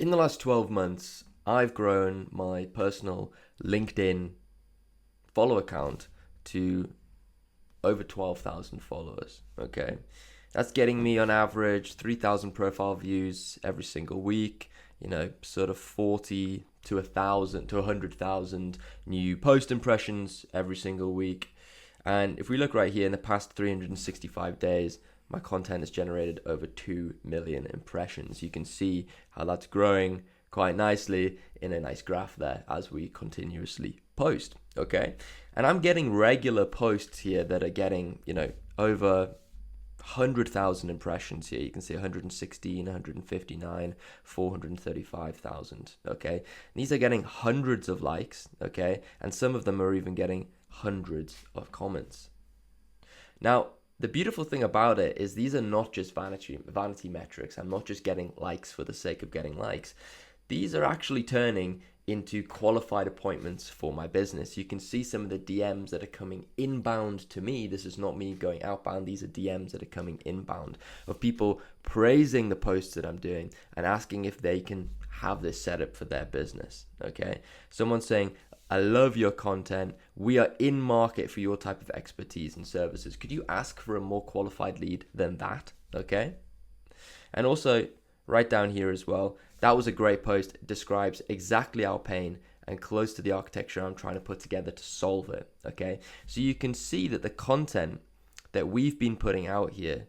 In the last 12 months, I've grown my personal LinkedIn follow account to over 12,000 followers. Okay. That's getting me on average 3,000 profile views every single week, sort of 40 to 1,000 to 100,000 new post impressions every single week. And if we look right here in the past 365 days, my content has generated over 2 million impressions. You can see how that's growing quite nicely in a nice graph there as we continuously post, okay? And I'm getting regular posts here that are getting, over 100,000 impressions here. You can see 116, 159, 435,000, okay? And these are getting hundreds of likes, okay? And some of them are even getting hundreds of comments. Now, the beautiful thing about it is these are not just vanity metrics. I'm not just getting likes for the sake of getting likes. These are actually turning into qualified appointments for my business. You can see some of the DMs that are coming inbound to me. This is not me going outbound. These are DMs that are coming inbound of people praising the posts that I'm doing and asking if they can have this set up for their business. Okay. Someone saying, I love your content. We are in market for your type of expertise and services. Could you ask for a more qualified lead than that? Okay. And also right down here as well, that was a great post. It describes exactly our pain and close to the architecture I'm trying to put together to solve it. Okay. So you can see that the content that we've been putting out here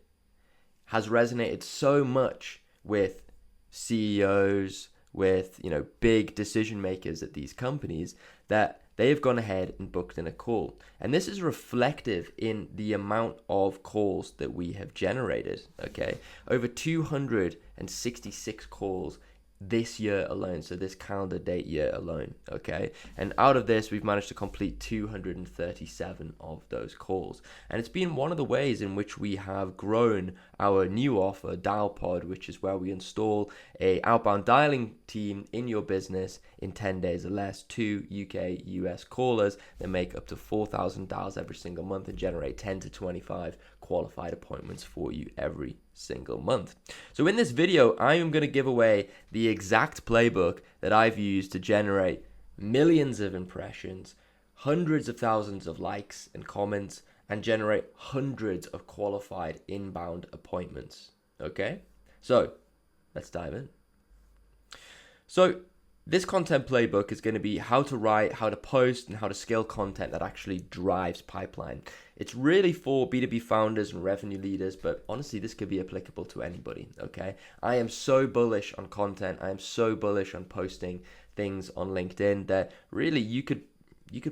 has resonated so much with CEOs, with big decision makers at these companies, that they have gone ahead and booked in a call. And this is reflective in the amount of calls that we have generated. Okay, over 266 calls this year alone, so this calendar date year alone. Okay, and out of this we've managed to complete 237 of those calls, and it's been one of the ways in which we have grown our new offer, DialPod, which is where we install a outbound dialing team in your business in 10 days or less to UK US callers that make up to 4,000 dials every single month and generate 10 to 25 qualified appointments for you every single month. So in this video, I am going to give away the exact playbook that I've used to generate millions of impressions, hundreds of thousands of likes and comments, and generate hundreds of qualified inbound appointments. Okay, so let's dive in. So this content playbook is going to be how to write, how to post, and how to scale content that actually drives pipeline. It's really for B2B founders and revenue leaders, but honestly, this could be applicable to anybody, okay? I am so bullish on content. I am so bullish on posting things on LinkedIn that really you could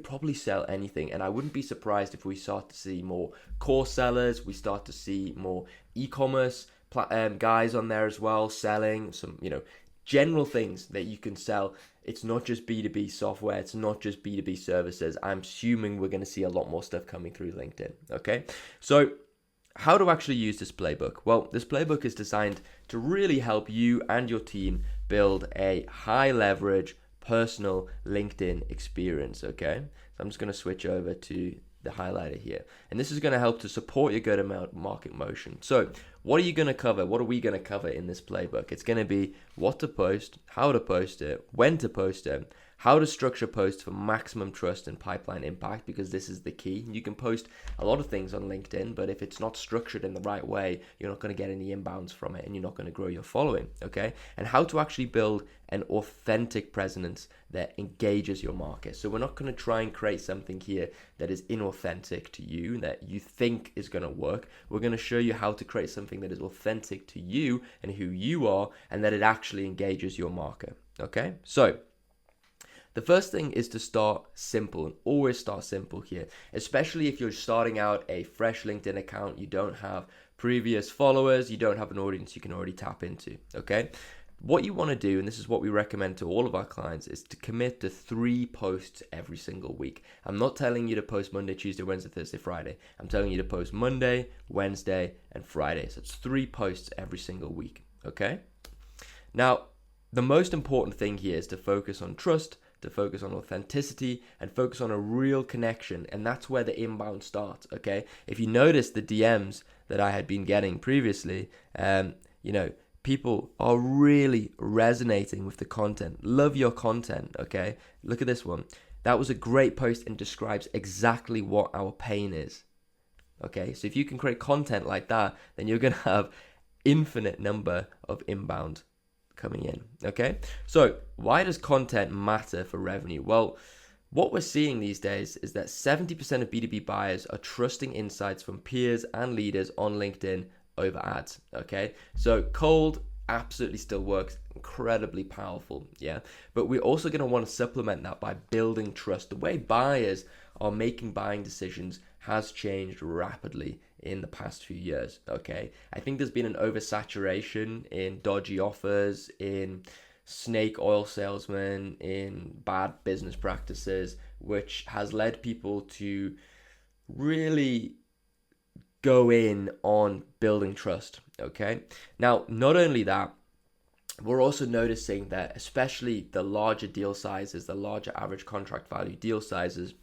probably sell anything. And I wouldn't be surprised if we start to see more course sellers. We start to see more e-commerce guys on there as well, selling some, general things that you can sell. It's not just B2B software. It's not just B2B services. I'm assuming we're going to see a lot more stuff coming through LinkedIn. Okay. So how to actually use this playbook? Well, this playbook is designed to really help you and your team build a high leverage personal LinkedIn experience. Okay. So I'm just going to switch over to the highlighter here. And this is going to help to support your go-to-market motion. So what are you going to cover? What are we going to cover in this playbook? It's going to be what to post, how to post it, when to post it, how to structure posts for maximum trust and pipeline impact, because this is the key. You can post a lot of things on LinkedIn, but if it's not structured in the right way, you're not going to get any inbounds from it and you're not going to grow your following, okay? And how to actually build an authentic presence that engages your market. So we're not going to try and create something here that is inauthentic to you, that you think is going to work. We're going to show you how to create something that is authentic to you and who you are, and that it actually engages your market, okay? So the first thing is to start simple, and always start simple here, especially if you're starting out a fresh LinkedIn account, you don't have previous followers, you don't have an audience you can already tap into, okay? What you want to do, and this is what we recommend to all of our clients, is to commit to 3 posts every single week. I'm not telling you to post Monday, Tuesday, Wednesday, Thursday, Friday. I'm telling you to post Monday, Wednesday, and Friday. So it's 3 posts every single week, okay? Now, the most important thing here is to focus on trust, to focus on authenticity, and focus on a real connection. And that's where the inbound starts, okay? If you notice the DMs that I had been getting previously, people are really resonating with the content. Love your content, okay? Look at this one. That was a great post and describes exactly what our pain is. Okay, so if you can create content like that, then you're going to have infinite number of inbound coming in. Okay, so why does content matter for revenue? Well, what we're seeing these days is that 70% of B2B buyers are trusting insights from peers and leaders on LinkedIn over ads. Okay, so cold absolutely still works, incredibly powerful, yeah, but we're also going to want to supplement that by building trust. The way buyers are making buying decisions has changed rapidly in the past few years. Okay, I think there's been an oversaturation in dodgy offers, in snake oil salesmen, in bad business practices, which has led people to really go in on building trust. Okay, now not only that, we're also noticing that especially the larger deal sizes, the larger average contract value deal sizes,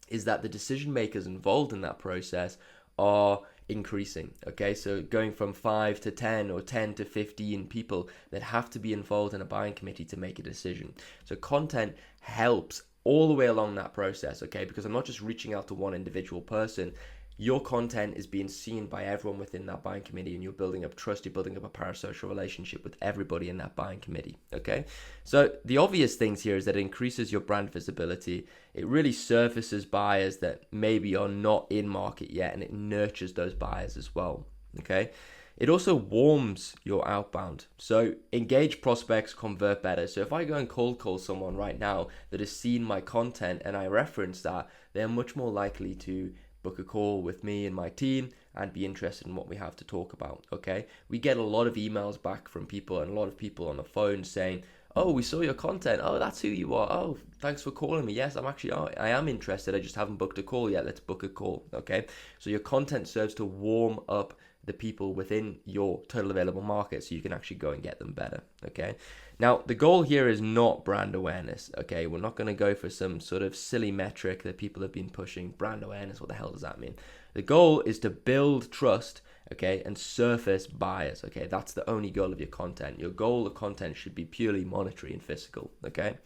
is that the decision makers involved in that process are increasing. Okay, so going from 5 to 10 or 10 to 15 people that have to be involved in a buying committee to make a decision. So content helps all the way along that process, okay, because I'm not just reaching out to one individual person. Your content is being seen by everyone within that buying committee, and you're building up trust, you're building up a parasocial relationship with everybody in that buying committee, okay? So the obvious things here is that it increases your brand visibility. It really surfaces buyers that maybe are not in market yet, and it nurtures those buyers as well, okay? It also warms your outbound. So engaged prospects convert better. So if I go and cold call someone right now that has seen my content and I reference that, they're much more likely to book a call with me and my team and be interested in what we have to talk about, okay? We get a lot of emails back from people and a lot of people on the phone saying, oh, we saw your content. Oh, that's who you are. Oh, thanks for calling me. Yes, I am interested. I just haven't booked a call yet. Let's book a call, okay? So your content serves to warm up the people within your total available market so you can actually go and get them better, okay? Now, the goal here is not brand awareness, okay? We're not going to go for some sort of silly metric that people have been pushing. Brand awareness, what the hell does that mean? The goal is to build trust, okay, and surface buyers, okay? That's the only goal of your content. Your goal of content should be purely monetary and physical, okay?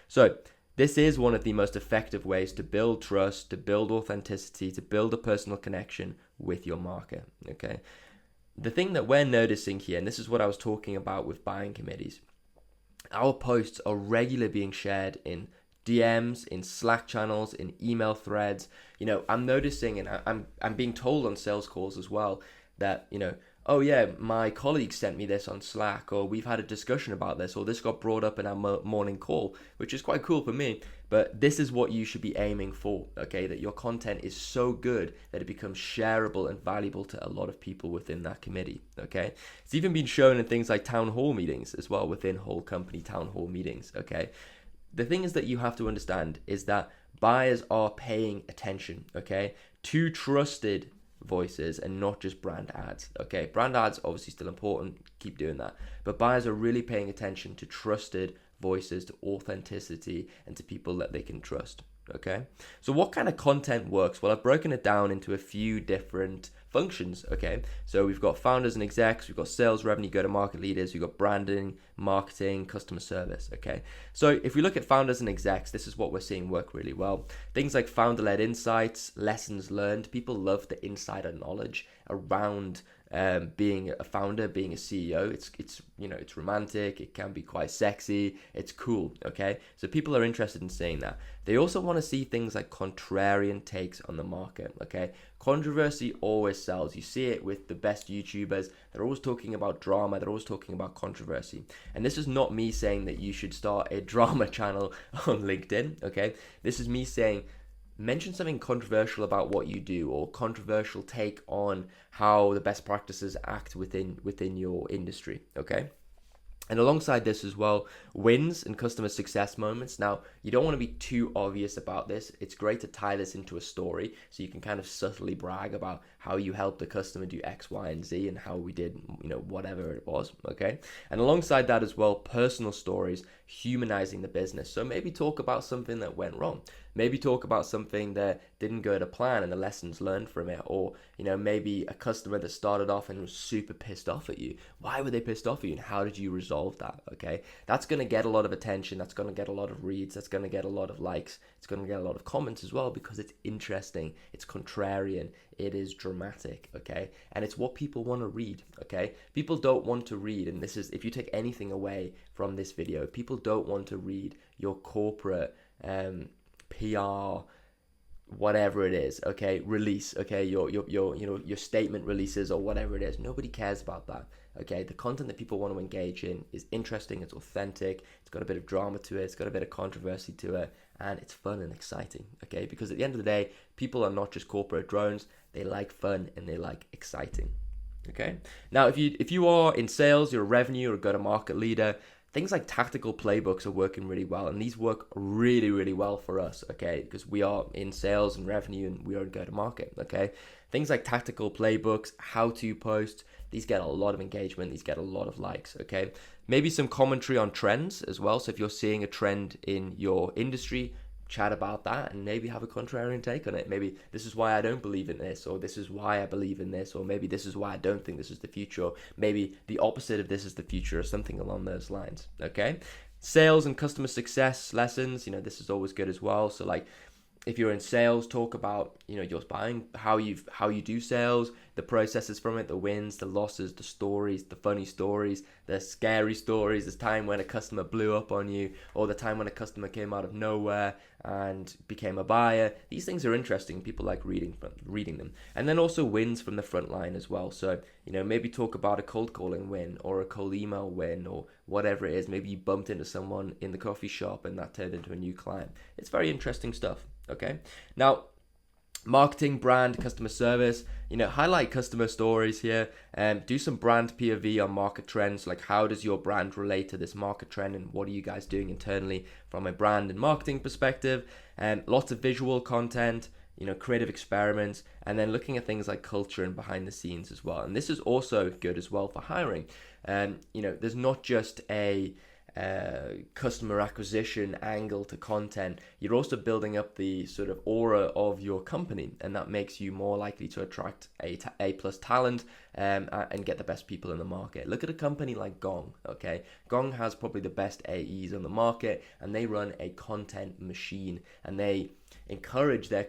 So this is one of the most effective ways to build trust, to build authenticity, to build a personal connection with your market, okay? The thing that we're noticing here, and this is what I was talking about with buying committees, our posts are regularly being shared in DMs, in Slack channels, in email threads. You know, I'm noticing, and I'm being told on sales calls as well that, you know, oh yeah, my colleague sent me this on Slack, or we've had a discussion about this, or this got brought up in our morning call, which is quite cool for me. But this is what you should be aiming for, okay? That your content is so good that it becomes shareable and valuable to a lot of people within that committee, okay? It's even been shown in things like town hall meetings as well, within whole company town hall meetings, okay? The thing is that you have to understand is that buyers are paying attention, okay, to trusted voices and not just brand ads, okay? Brand ads obviously still important, keep doing that, but buyers are really paying attention to trusted voices, to authenticity, and to people that they can trust, okay? So what kind of content works? Well, I've broken it down into a few different functions, okay? So we've got founders and execs, we've got sales, revenue, go-to-market leaders, we've got branding, marketing, customer service, okay? So if we look at founders and execs, this is what we're seeing work really well. Things like founder-led insights, lessons learned. People love the insider knowledge around being a founder, being a CEO. It's you know, it's romantic, it can be quite sexy, it's cool, okay? So people are interested in seeing that. They also want to see things like contrarian takes on the market, okay? Controversy always sells. You see it with the best YouTubers. They're always talking about drama, they're always talking about controversy. And this is not me saying that you should start a drama channel on LinkedIn, okay? This is me saying, mention something controversial about what you do, or controversial take on how the best practices act within your industry, okay? And alongside this as well, wins and customer success moments. Now, you don't want to be too obvious about this. It's great to tie this into a story so you can kind of subtly brag about how you helped the customer do X, Y, and Z, and how we did, whatever it was, okay? And alongside that as well, personal stories, humanizing the business. So maybe talk about something that went wrong. Maybe talk about something that didn't go to plan and the lessons learned from it. Or, maybe a customer that started off and was super pissed off at you. Why were they pissed off at you and how did you resolve that? Okay. That's going to get a lot of attention. That's going to get a lot of reads. That's going to get a lot of likes. It's going to get a lot of comments as well because it's interesting. It's contrarian. It is dramatic. Okay. And it's what people want to read. Okay. People don't want to read. And this is, if you take anything away from this video, people don't want to read your corporate, PR, whatever it is, okay, release, okay, your statement releases or whatever it is. Nobody cares about that. Okay, the content that people want to engage in is interesting, it's authentic, it's got a bit of drama to it, it's got a bit of controversy to it, and it's fun and exciting. Okay, because at the end of the day, people are not just corporate drones, they like fun and they like exciting. Okay, now if you are in sales, you're a revenue or a go-to-market leader, things like tactical playbooks are working really well, and these work really, really well for us, okay, because we are in sales and revenue and we are in go-to-market, okay. Things like tactical playbooks, how-to posts, these get a lot of engagement, these get a lot of likes, okay. Maybe some commentary on trends as well, so if you're seeing a trend in your industry, chat about that and maybe have a contrarian take on it. Maybe this is why I don't believe in this, or this is why I believe in this, or maybe this is why I don't think this is the future, or maybe the opposite of this is the future, or something along those lines. Okay, sales and customer success lessons, this is always good as well. So like if you're in sales, talk about your buying, how you do sales, the processes from it, the wins, the losses, the stories, the funny stories, the scary stories, the time when a customer blew up on you, or the time when a customer came out of nowhere and became a buyer. These things are interesting. People like reading them. And then also wins from the front line as well. So maybe talk about a cold calling win or a cold email win or whatever it is. Maybe you bumped into someone in the coffee shop and that turned into a new client. It's very interesting stuff. Okay, now marketing, brand, customer service, highlight customer stories here, and do some brand POV on market trends, like how does your brand relate to this market trend and what are you guys doing internally from a brand and marketing perspective, and lots of visual content, creative experiments, and then looking at things like culture and behind the scenes as well. And this is also good as well for hiring. There's not just a customer acquisition angle to content. You're also building up the sort of aura of your company, and that makes you more likely to attract A plus talent and get the best people in the market. Look at a company like Gong. Okay, Gong has probably the best AEs on the market, and they run a content machine, and they encourage their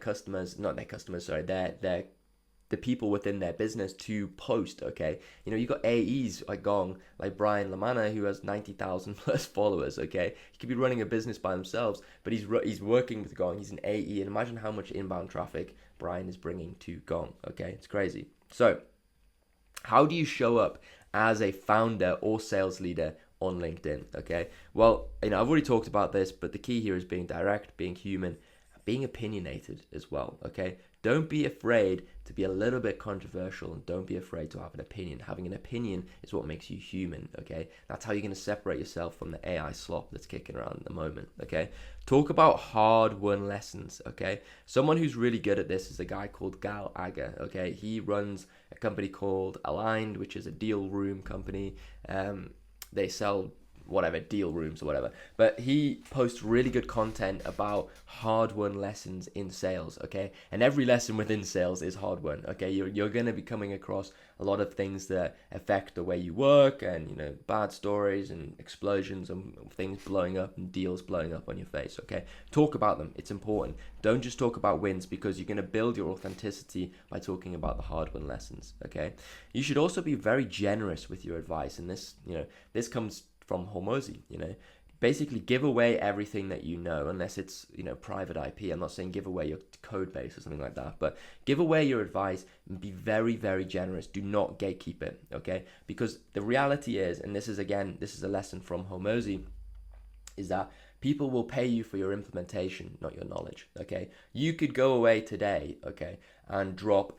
the people within their business to post. Okay, you got AEs like Gong, like Brian Lamana, who has 90,000 plus followers. Okay, he could be running a business by themselves, but he's working with Gong. He's an AE, and imagine how much inbound traffic Brian is bringing to Gong. Okay, it's crazy. So how do you show up as a founder or sales leader on LinkedIn? Okay, well, I've already talked about this, but the key here is being direct, being human, being opinionated as well. Okay, don't be afraid to be a little bit controversial, and don't be afraid to have an opinion. Having an opinion is what makes you human. Okay, that's how you're going to separate yourself from the AI slop that's kicking around at the moment. Okay, talk about hard-won lessons. Okay, someone who's really good at this is a guy called Gal Aga. Okay, he runs a company called Aligned, which is a deal room company. They sell whatever, deal rooms or whatever, but he posts really good content about hard-won lessons in sales. Okay, and every lesson within sales is hard-won. Okay, you're going to be coming across a lot of things that affect the way you work, and bad stories and explosions and things blowing up and deals blowing up on your face. Okay, talk about them. It's important. Don't just talk about wins, because you're going to build your authenticity by talking about the hard-won lessons. Okay, you should also be very generous with your advice, and this comes from Hormozi. Basically give away everything that unless it's private IP. I'm not saying give away your code base or something like that, but give away your advice and be very, very generous. Do not gatekeep it. Okay, because the reality is, and this is a lesson from Hormozi, is that people will pay you for your implementation, not your knowledge. Okay, you could go away today, okay, and drop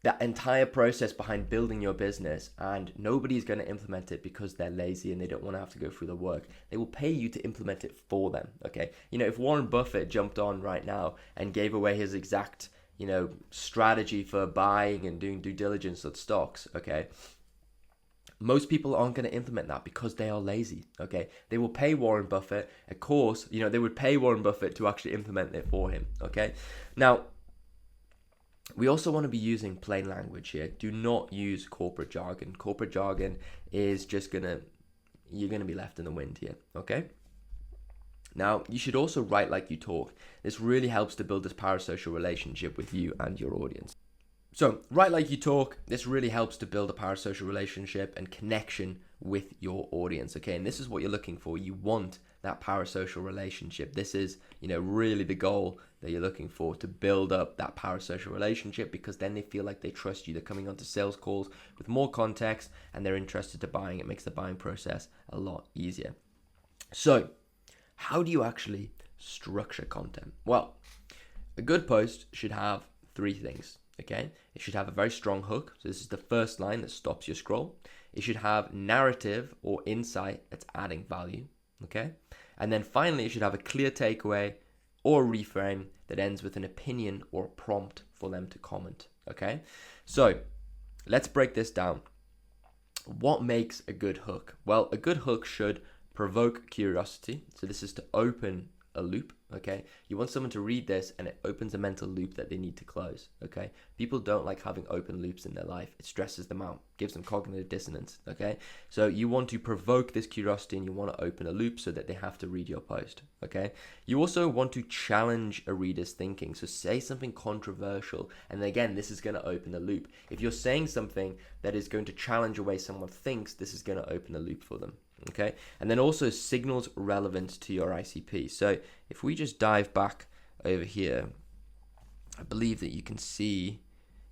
that entire process behind building your business, and nobody's going to implement it because they're lazy and they don't want to have to go through the work. They will pay you to implement it for them. Okay, if Warren Buffett jumped on right now and gave away his exact strategy for buying and doing due diligence on stocks, okay, most people aren't going to implement that because they are lazy, okay? They will pay Warren Buffett, of course, they would pay Warren Buffett to actually implement it for him, okay? Now, we also want to be using plain language here. Do not use corporate jargon. Corporate jargon is just you're going to be left in the wind here, okay? Now, you should also write like you talk. This really helps to build this parasocial relationship with you and your audience. So, write like you talk. This really helps to build a parasocial relationship and connection with your audience, okay? And this is what you're looking for. You want that parasocial relationship. This is, really the goal that you're looking for, to build up that parasocial relationship, because then they feel like they trust you. They're coming onto sales calls with more context and they're interested to buying. It makes the buying process a lot easier. So, how do you actually structure content? Well, a good post should have 3 things, okay? It should have a very strong hook. So this is the first line that stops your scroll. It should have narrative or insight that's adding value, okay? And then finally, it should have a clear takeaway or reframe that ends with an opinion or a prompt for them to comment, okay? So let's break this down. What makes a good hook? Well, a good hook should provoke curiosity. So this is to open a loop, okay? You want someone to read this and it opens a mental loop that they need to close, okay? People don't like having open loops in their life. It stresses them out, gives them cognitive dissonance, okay? So you want to provoke this curiosity and you want to open a loop so that they have to read your post, okay? You also want to challenge a reader's thinking. So say something controversial, and again, this is going to open a loop. If you're saying something that is going to challenge the way someone thinks, this is going to open a loop for them. Okay, and then also signals relevant to your ICP. So if we just dive back over here, I believe that you can see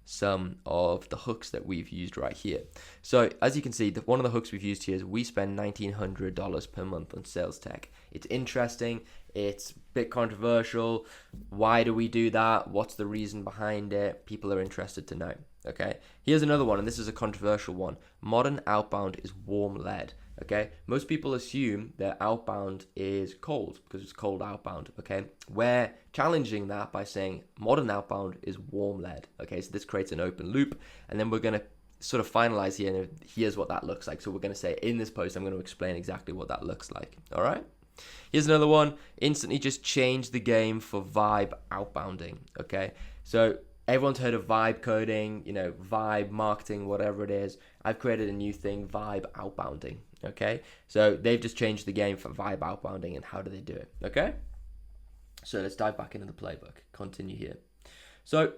some of the hooks that we've used right here. So as you can see, one of the hooks we've used here is we spend $1,900 per month on sales tech. It's interesting, it's a bit controversial. Why do we do that? What's the reason behind it? People are interested to know. Okay, here's another one, and this is a controversial one. Modern outbound is warm lead. Okay, most people assume that outbound is cold because it's cold outbound. Okay, we're challenging that by saying modern outbound is warm lead. Okay, so this creates an open loop, and then we're going to sort of finalize here, and here's what that looks like. So we're going to say in this post, I'm going to explain exactly what that looks like. All right, here's another one. Instantly just change the game for vibe outbounding. Okay, so everyone's heard of vibe coding, vibe marketing, whatever it is. I've created a new thing, vibe outbounding. Okay, so they've just changed the game for vibe outbounding, and how do they do it? Okay, so let's dive back into the playbook. Continue here. So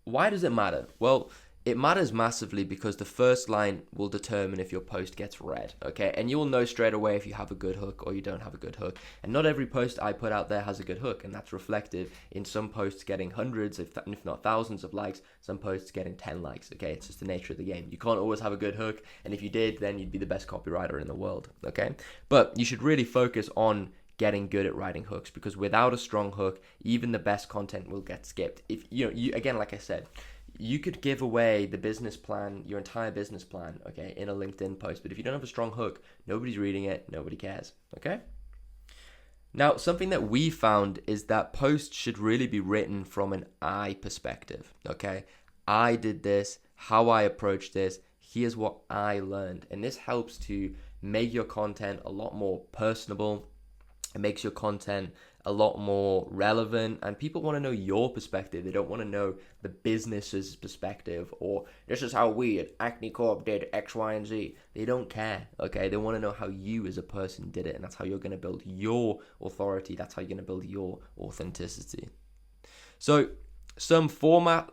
why does it matter? Well, it matters massively because the first line will determine if your post gets read, okay? And you will know straight away if you have a good hook or you don't have a good hook. And not every post I put out there has a good hook, and that's reflective in some posts getting hundreds, if not thousands of likes, some posts getting 10 likes, okay? It's just the nature of the game. You can't always have a good hook, and if you did, then you'd be the best copywriter in the world, okay? But you should really focus on getting good at writing hooks, because without a strong hook, even the best content will get skipped. If you again, like I said, you could give away the business plan, your entire business plan, okay, in a LinkedIn post. But if you don't have a strong hook, nobody's reading it, nobody cares, okay? Now, something that we found is that posts should really be written from an I perspective, okay? I did this, how I approached this, here's what I learned. And this helps to make your content a lot more personable. It makes your content a lot more relevant, and people want to know your perspective. They don't want to know the business's perspective, or this is how we at Acne Corp did X, Y, and Z. They don't care, okay? They want to know how you as a person did it, and that's how you're going to build your authority. That's how you're going to build your authenticity. So some format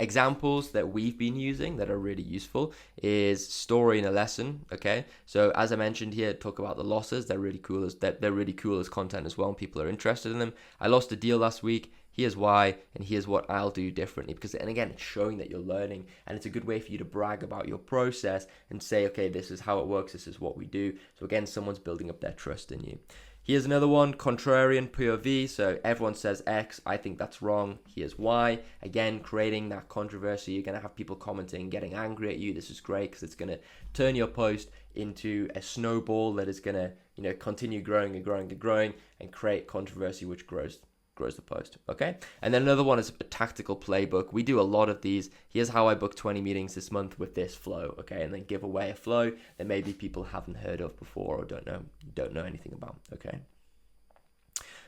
examples that we've been using that are really useful is story and a lesson. Okay, so as I mentioned here, talk about the losses. They're really cool as content as well, and people are interested in them. I lost a deal last week. Here's why, and here's what I'll do differently. Because, and again, it's showing that you're learning, and it's a good way for you to brag about your process and say, okay, this is how it works. This is what we do. So again, someone's building up their trust in you. Here's another one, contrarian POV. So everyone says X, I think that's wrong. Here's why. Again, creating that controversy. You're going to have people commenting, getting angry at you. This is great because it's going to turn your post into a snowball that is going to, continue growing and growing and growing and create controversy, which grows grows the post. Okay. And then another one is a tactical playbook. We do a lot of these. Here's how I book 20 meetings this month with this flow. Okay. And then give away a flow that maybe people haven't heard of before or don't know anything about. Okay.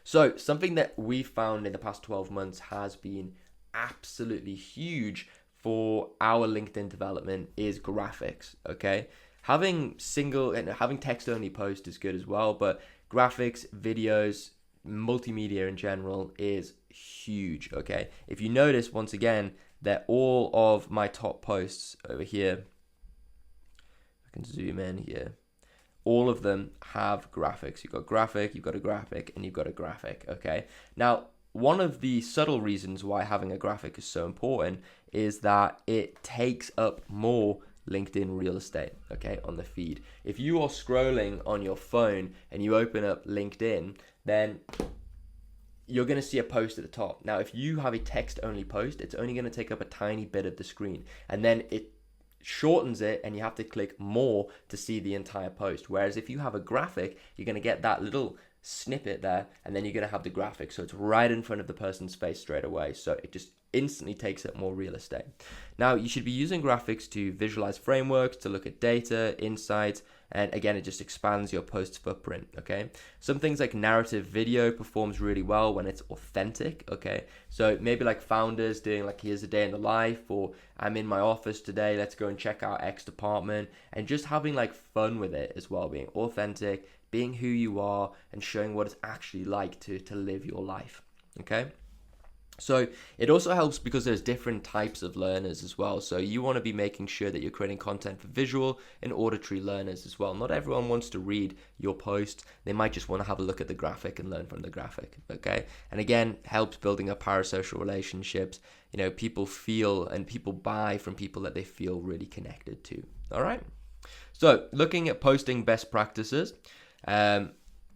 So something that we found in the past 12 months has been absolutely huge for our LinkedIn development is graphics. Okay. Having text only post is good as well, but graphics, videos, multimedia in general is huge. Okay. If you notice, once again, that all of my top posts over here, I can zoom in here, all of them have graphics. You've got graphic, you've got a graphic, and you've got a graphic. Okay. Now, one of the subtle reasons why having a graphic is so important is that it takes up more LinkedIn real estate, okay, on the feed. If you are scrolling on your phone and you open up LinkedIn, then you're going to see a post at the top. Now, if you have a text only post, it's only going to take up a tiny bit of the screen, and then it shortens it and you have to click more to see the entire post. Whereas if you have a graphic, you're going to get that little snippet there, and then you're going to have the graphic, so it's right in front of the person's face straight away, so it just instantly takes up more real estate. Now, you should be using graphics to visualize frameworks, to look at data, insights, and again, it just expands your post footprint. Okay, some things like narrative video performs really well when it's authentic. Okay, so maybe like founders doing like, here's a day in the life, or I'm in my office today, let's go and check out X department, and just having like fun with it as well, being authentic, being who you are, and showing what it's actually like to live your life. Okay. So it also helps because there's different types of learners as well. So you want to be making sure that you're creating content for visual and auditory learners as well. Not everyone wants to read your post. They might just want to have a look at the graphic and learn from the graphic. Okay. And again, helps building up parasocial relationships. You know, people feel and people buy from people that they feel really connected to. All right. So looking at posting best practices,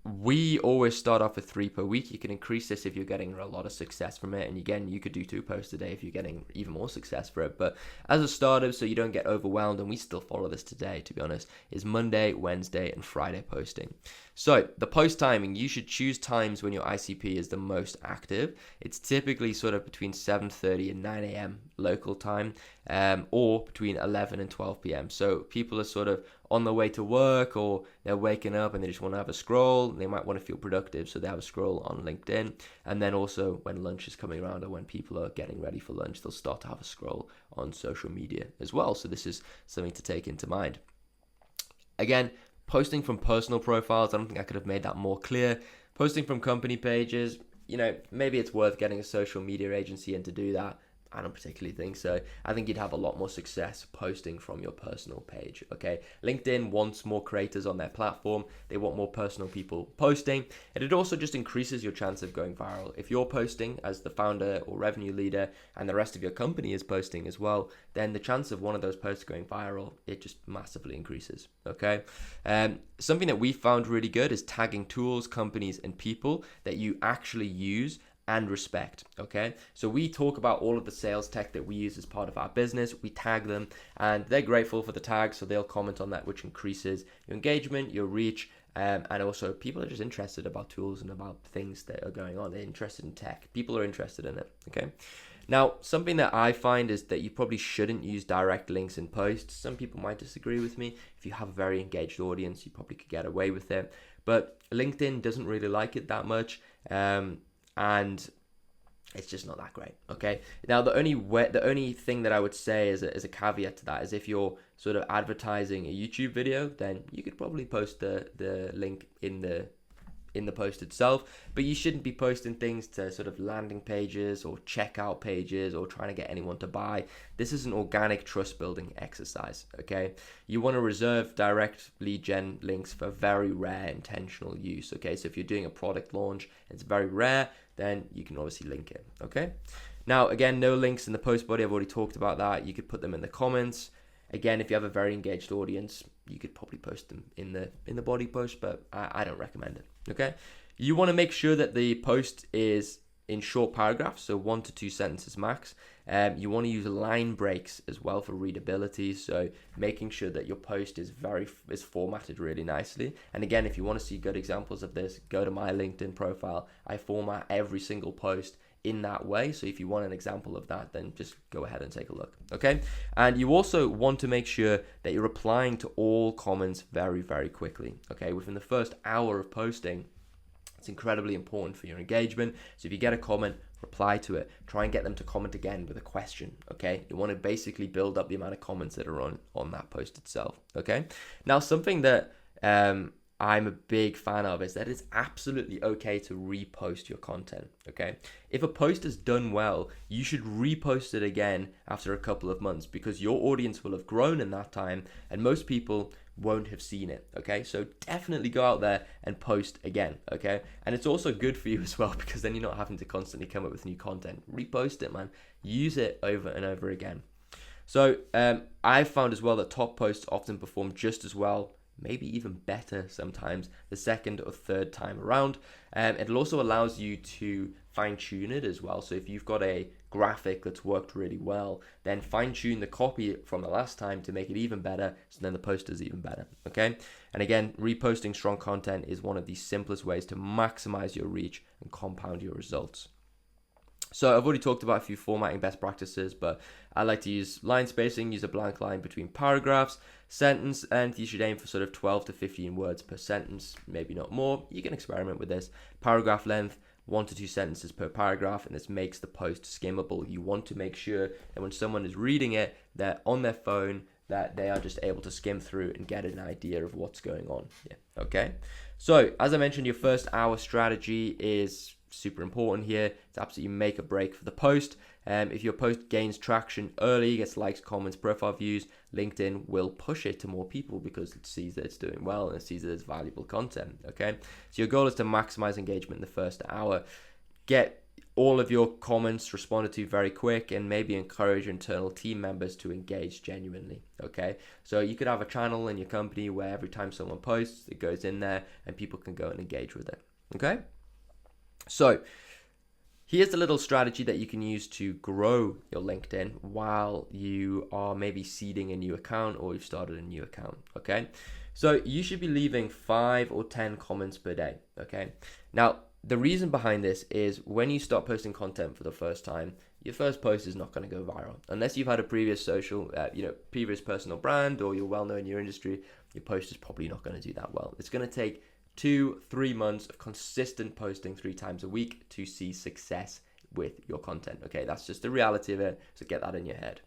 we always start off with 3 per week. You can increase this if you're getting a lot of success from it. And again, you could do 2 posts a day if you're getting even more success for it. But as a startup, so you don't get overwhelmed, and we still follow this today, to be honest, is Monday, Wednesday, and Friday posting. So the post timing, you should choose times when your ICP is the most active. It's typically sort of between 7:30 and 9 a.m. local time, or between 11 and 12 p.m. So people are sort of on the way to work, or they're waking up and they just want to have a scroll. They might want to feel productive, so they have a scroll on LinkedIn. And then also when lunch is coming around, or when people are getting ready for lunch, they'll start to have a scroll on social media as well. So this is something to take into mind. Again, posting from personal profiles, I don't think I could have made that more clear. Posting from company pages, you know, maybe it's worth getting a social media agency in to do that. I don't particularly think so. I think you'd have a lot more success posting from your personal page, okay? LinkedIn wants more creators on their platform. They want more personal people posting. And it also just increases your chance of going viral. If you're posting as the founder or revenue leader and the rest of your company is posting as well, then the chance of one of those posts going viral, it just massively increases, okay? Something that we found really good is tagging tools, companies, and people that you actually use and respect. Okay, so we talk about all of the sales tech that we use as part of our business. We tag them and they're grateful for the tag, so they'll comment on that, which increases your engagement, your reach, and also people are just interested about tools and about things that are going on. They're interested in tech. People are interested in it. Okay, now something that I find is that you probably shouldn't use direct links in posts. Some people might disagree with me. If you have a very engaged audience, you probably could get away with it, but LinkedIn doesn't really like it that much. And it's just not that great. Okay. Now, the only thing that I would say as a caveat to that is if you're sort of advertising a YouTube video, then you could probably post the link in the post itself, but you shouldn't be posting things to sort of landing pages or checkout pages or trying to get anyone to buy. This is an organic trust building exercise. Okay. You want to reserve direct lead gen links for very rare intentional use. Okay. So if you're doing a product launch, it's very rare, then you can obviously link it. Okay. Now, again, no links in the post body. I've already talked about that. You could put them in the comments. Again, if you have a very engaged audience, you could probably post them in the body post, but I don't recommend it. Okay. You want to make sure that the post is in short paragraphs, so 1 to 2 sentences max. You want to use line breaks as well for readability, so making sure that your post is formatted really nicely. And again, if you want to see good examples of this, go to my LinkedIn profile. I format every single post in that way, so if you want an example of that, then just go ahead and take a look. Okay, and you also want to make sure that you're replying to all comments very, very quickly. Okay, within the first hour of posting, it's incredibly important for your engagement. So if you get a comment, reply to it. Try and get them to comment again with a question. Okay, you want to basically build up the amount of comments that are on that post itself. Okay, now something that I'm a big fan of is that it's absolutely okay to repost your content. Okay, if a post is done well, you should repost it again after a couple of months, because your audience will have grown in that time and most people won't have seen it. Okay, so definitely go out there and post again. Okay, and it's also good for you as well, because then you're not having to constantly come up with new content. Repost it, man. Use it over and over again. So I've found as well that top posts often perform just as well, maybe even better sometimes, the second or third time around. It also allows you to fine tune it as well. So if you've got a graphic that's worked really well, then fine tune the copy from the last time to make it even better, so then the post is even better. Okay, and again, reposting strong content is one of the simplest ways to maximize your reach and compound your results. So I've already talked about a few formatting best practices, but I like to use line spacing, use a blank line between paragraphs, sentence, and you should aim for sort of 12 to 15 words per sentence, maybe not more. You can experiment with this. Paragraph length, 1 to 2 sentences per paragraph, and this makes the post skimmable. You want to make sure that when someone is reading it, they're on their phone, that they are just able to skim through and get an idea of what's going on. Yeah. Okay. So as I mentioned, your first hour strategy is super important here. It's absolutely make or break for the post. If your post gains traction early, gets likes, comments, profile views, LinkedIn will push it to more people because it sees that it's doing well and it sees that it's valuable content. Okay, so your goal is to maximize engagement in the first hour. Get all of your comments responded to very quick, and maybe encourage internal team members to engage genuinely. Okay, so you could have a channel in your company where every time someone posts, it goes in there and people can go and engage with it. Okay, so here's the little strategy that you can use to grow your LinkedIn while you are maybe seeding a new account or you've started a new account. Okay, so you should be leaving 5 or 10 comments per day. Okay, now the reason behind this is when you start posting content for the first time, your first post is not going to go viral unless you've had a previous previous personal brand, or you're well known in your industry. Your post is probably not going to do that well. It's going to take 2-3 months of consistent posting 3 times a week to see success with your content. Okay, that's just the reality of it, so get that in your head.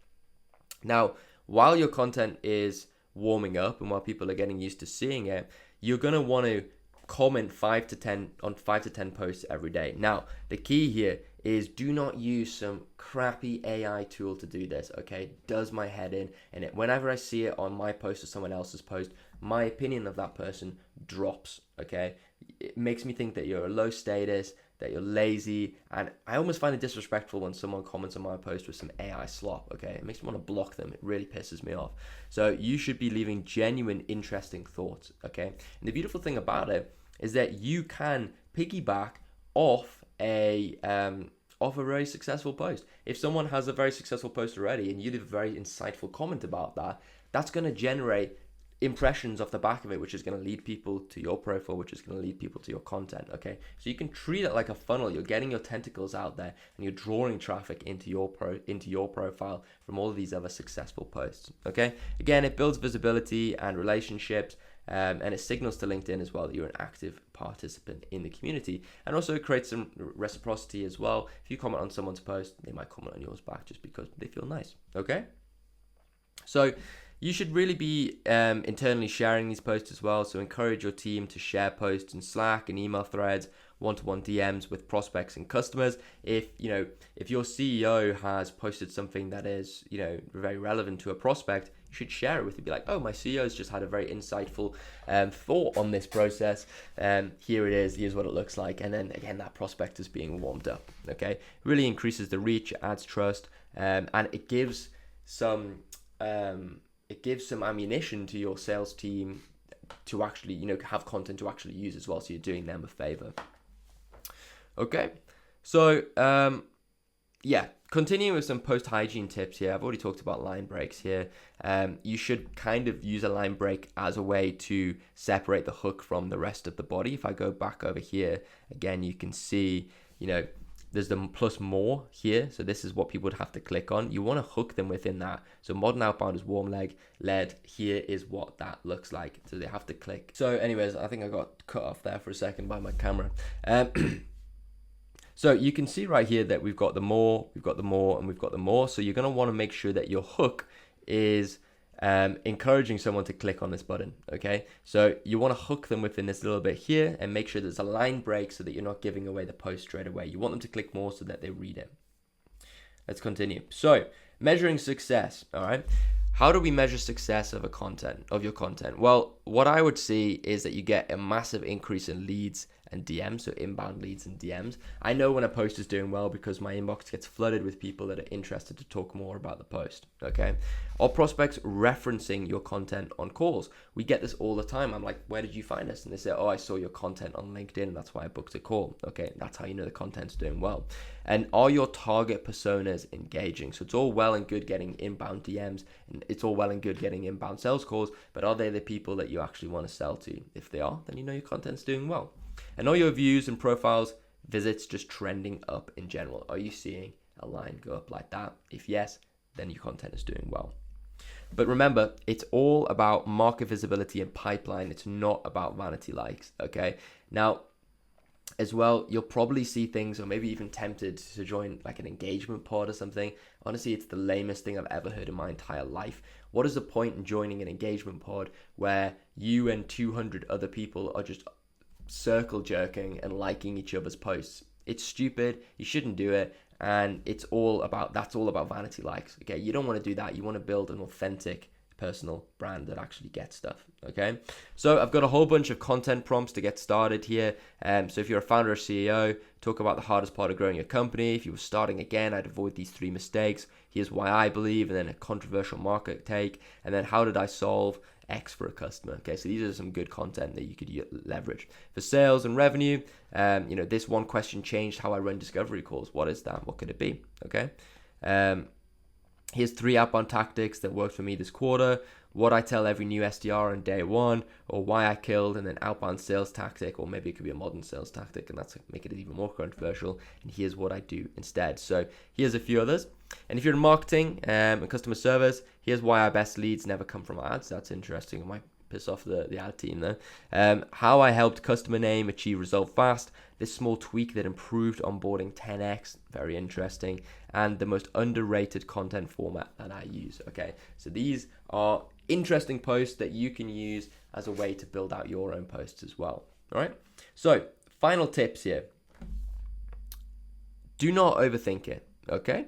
Now, while your content is warming up and while people are getting used to seeing it, you're going to want to comment 5 to 10 posts every day. Now, the key here is do not use some crappy AI tool to do this. Okay, it does my head in, and whenever I see it on my post or someone else's post, my opinion of that person drops. Okay, it makes me think that you're a low status, that you're lazy, and I almost find it disrespectful when someone comments on my post with some AI slop. Okay, it makes me want to block them. It really pisses me off. So you should be leaving genuine, interesting thoughts. Okay, and the beautiful thing about it is that you can piggyback off a very successful post. If someone has a very successful post already and you leave a very insightful comment about that, that's going to generate impressions off the back of it, which is going to lead people to your profile, which is going to lead people to your content. Okay, so you can treat it like a funnel. You're getting your tentacles out there and you're drawing traffic into your profile from all of these other successful posts. Okay, again, it builds visibility and relationships, and it signals to LinkedIn as well that you're an active participant in the community, and also it creates some reciprocity as well. If you comment on someone's post, they might comment on yours back just because they feel nice. Okay, so you should really be internally sharing these posts as well. So encourage your team to share posts in Slack and email threads, one-to-one DMs with prospects and customers. If your CEO has posted something that is very relevant to a prospect, you should share it with them. Be like, oh, my CEO's just had a very insightful thought on this process. Here it is. Here's what it looks like. And then again, that prospect is being warmed up. Okay, it really increases the reach, adds trust, and it gives some ammunition to your sales team to actually have content to actually use as well. So you're doing them a favor. Okay, So, yeah, continuing with some post hygiene tips here. I've already talked about line breaks here. You should kind of use a line break as a way to separate the hook from the rest of the body. If I go back over here, again, you can see, there's the plus more here. So this is what people would have to click on. You want to hook them within that. So modern outbound is warm leg led. Here is what that looks like. So they have to click. So anyways, I think I got cut off there for a second by my camera. So you can see right here that we've got the more, and we've got the more. So you're going to want to make sure that your hook is encouraging someone to click on this button, okay? So you want to hook them within this little bit here and make sure there's a line break so that you're not giving away the post straight away. You want them to click more so that they read it. Let's continue. So measuring success, all right? How do we measure success of your content? Well, what I would see is that you get a massive increase in leads and DMs, so inbound leads and DMs. I know when a post is doing well because my inbox gets flooded with people that are interested to talk more about the post, okay? Or prospects referencing your content on calls. We get this all the time. I'm like, where did you find us? And they say, oh, I saw your content on LinkedIn and that's why I booked a call. Okay, that's how you know the content's doing well. And are your target personas engaging? So it's all well and good getting inbound DMs and it's all well and good getting inbound sales calls, but are they the people that you actually want to sell to? If they are, then you know your content's doing well. And are your views and profiles, visits just trending up in general? Are you seeing a line go up like that? If yes, then your content is doing well. But remember, it's all about market visibility and pipeline. It's not about vanity likes, okay? Now, as well, you'll probably see things or maybe even tempted to join like an engagement pod or something. Honestly, it's the lamest thing I've ever heard in my entire life. What is the point in joining an engagement pod where you and 200 other people are just circle jerking and liking each other's posts? It's stupid. You shouldn't do it. And that's all about vanity likes. Okay, you don't want to do that. You want to build an authentic personal brand that actually gets stuff. Okay, so I've got a whole bunch of content prompts to get started here. So if you're a founder or CEO, talk about the hardest part of growing your company. If you were starting again, I'd avoid these 3 mistakes. Here's why I believe, and then a controversial market take, and then how did I solve X for a customer. Okay, so these are some good content that you could leverage for sales and revenue. This one question changed how I run discovery calls. What is that? What could it be? Okay. Here's 3 outbound tactics that worked for me this quarter. What I tell every new SDR on day 1, or why I killed, and then outbound sales tactic, or maybe it could be a modern sales tactic, and that's make it even more controversial. And here's what I do instead. So here's a few others. And if you're in marketing and customer service, here's why our best leads never come from ads. That's interesting. It might piss off the ad team there. How I helped customer name achieve result fast. This small tweak that improved onboarding 10x. Very interesting. And the most underrated content format that I use. Okay, so these are interesting posts that you can use as a way to build out your own posts as well. All right. So final tips here. Do not overthink it. Okay.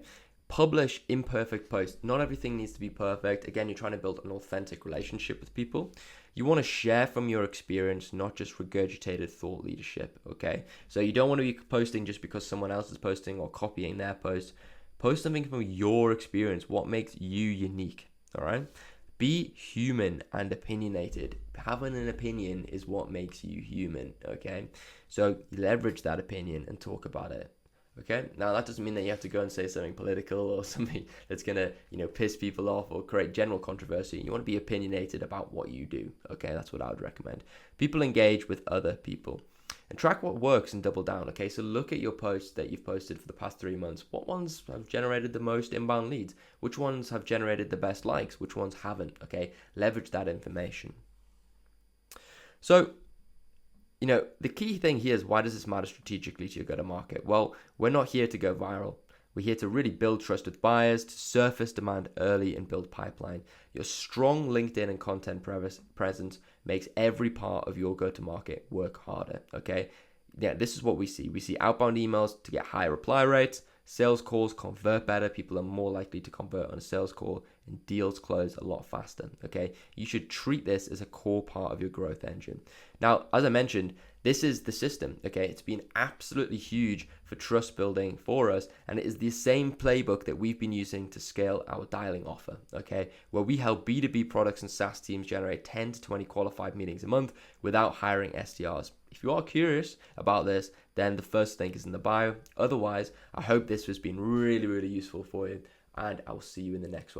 Publish imperfect posts. Not everything needs to be perfect. Again, you're trying to build an authentic relationship with people. You want to share from your experience, not just regurgitated thought leadership, okay? So you don't want to be posting just because someone else is posting or copying their post. Post something from your experience, what makes you unique, all right? Be human and opinionated. Having an opinion is what makes you human, okay? So leverage that opinion and talk about it. Okay, now that doesn't mean that you have to go and say something political or something that's gonna, piss people off or create general controversy. You want to be opinionated about what you do. Okay, that's what I would recommend. People engage with other people and track what works and double down. Okay, so look at your posts that you've posted for the past 3 months. What ones have generated the most inbound leads? Which ones have generated the best likes? Which ones haven't? Okay, leverage that information. So, the key thing here is, why does this matter strategically to your go-to-market? Well, we're not here to go viral. We're here to really build trust with buyers, to surface demand early and build pipeline. Your strong LinkedIn and content presence makes every part of your go-to-market work harder, okay? Yeah, this is what we see. We see outbound emails to get higher reply rates, sales calls convert better, people are more likely to convert on a sales call, and deals close a lot faster, okay? You should treat this as a core part of your growth engine. Now, as I mentioned, this is the system, okay? It's been absolutely huge for trust building for us, and it is the same playbook that we've been using to scale our dialing offer, okay? Where we help B2B products and SaaS teams generate 10 to 20 qualified meetings a month without hiring SDRs. If you are curious about this, then the first link is in the bio. Otherwise, I hope this has been really, really useful for you, and I will see you in the next one.